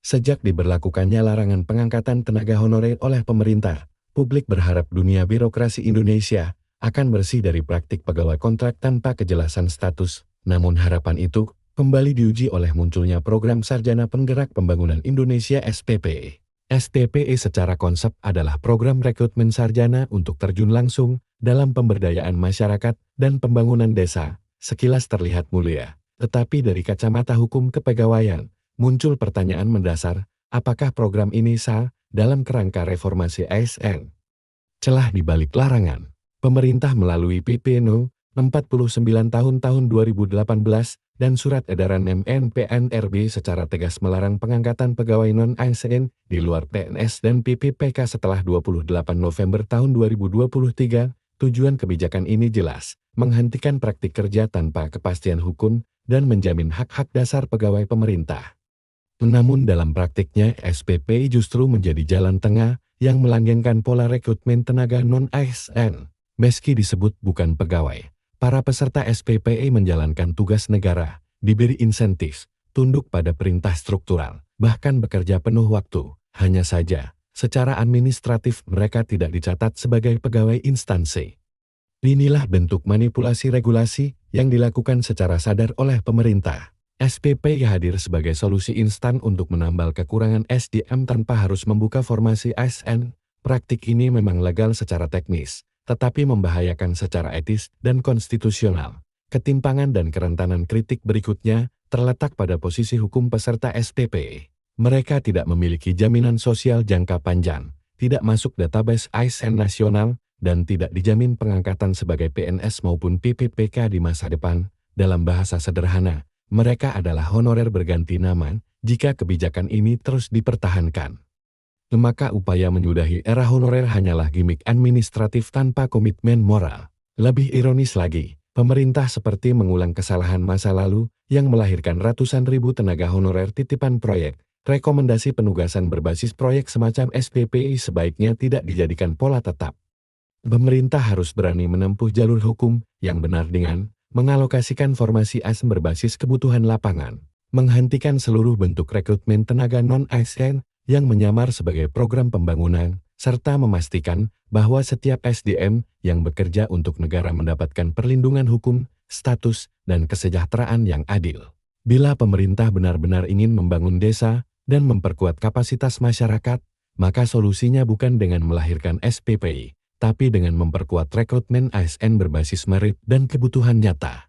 Sejak diberlakukannya larangan pengangkatan tenaga honorer oleh pemerintah, publik berharap dunia birokrasi Indonesia akan bersih dari praktik pegawai kontrak tanpa kejelasan status. Namun harapan itu kembali diuji oleh munculnya program Sarjana Penggerak Pembangunan Indonesia (SPPE). SPPE secara konsep adalah program rekrutmen sarjana untuk terjun langsung dalam pemberdayaan masyarakat dan pembangunan desa. Sekilas terlihat mulia, tetapi dari kacamata hukum kepegawaian, muncul pertanyaan mendasar, apakah program ini sah dalam kerangka reformasi ASN? Celah di balik larangan. Pemerintah melalui PP No. 49 tahun 2018 dan Surat Edaran MNPNRB secara tegas melarang pengangkatan pegawai non-ASN di luar PNS dan PPPK setelah 28 November tahun 2023. Tujuan kebijakan ini jelas, menghentikan praktik kerja tanpa kepastian hukum dan menjamin hak-hak dasar pegawai pemerintah. Namun dalam praktiknya SPPI justru menjadi jalan tengah yang melanggengkan pola rekrutmen tenaga non-ASN. Meski disebut bukan pegawai, para peserta SPPI menjalankan tugas negara, diberi insentif, tunduk pada perintah struktural, bahkan bekerja penuh waktu. Hanya saja, secara administratif mereka tidak dicatat sebagai pegawai instansi. Inilah bentuk manipulasi regulasi yang dilakukan secara sadar oleh pemerintah. SPPI hadir sebagai solusi instan untuk menambal kekurangan SDM tanpa harus membuka formasi ASN. Praktik ini memang legal secara teknis, tetapi membahayakan secara etis dan konstitusional. Ketimpangan dan kerentanan kritik berikutnya terletak pada posisi hukum peserta SPPE. Mereka tidak memiliki jaminan sosial jangka panjang, tidak masuk database ASN nasional, dan tidak dijamin pengangkatan sebagai PNS maupun PPPK di masa depan. Dalam bahasa sederhana, mereka adalah honorer berganti nama jika kebijakan ini terus dipertahankan. Maka upaya menyudahi era honorer hanyalah gimik administratif tanpa komitmen moral. Lebih ironis lagi, pemerintah seperti mengulang kesalahan masa lalu yang melahirkan ratusan ribu tenaga honorer titipan proyek. Rekomendasi penugasan berbasis proyek semacam SPPI sebaiknya tidak dijadikan pola tetap. Pemerintah harus berani menempuh jalur hukum yang benar dengan mengalokasikan formasi ASN berbasis kebutuhan lapangan, menghentikan seluruh bentuk rekrutmen tenaga non-ASN yang menyamar sebagai program pembangunan, serta memastikan bahwa setiap SDM yang bekerja untuk negara mendapatkan perlindungan hukum, status, dan kesejahteraan yang adil. Bila pemerintah benar-benar ingin membangun desa dan memperkuat kapasitas masyarakat, maka solusinya bukan dengan melahirkan SPPI, tapi dengan memperkuat rekrutmen ASN berbasis merit dan kebutuhan nyata.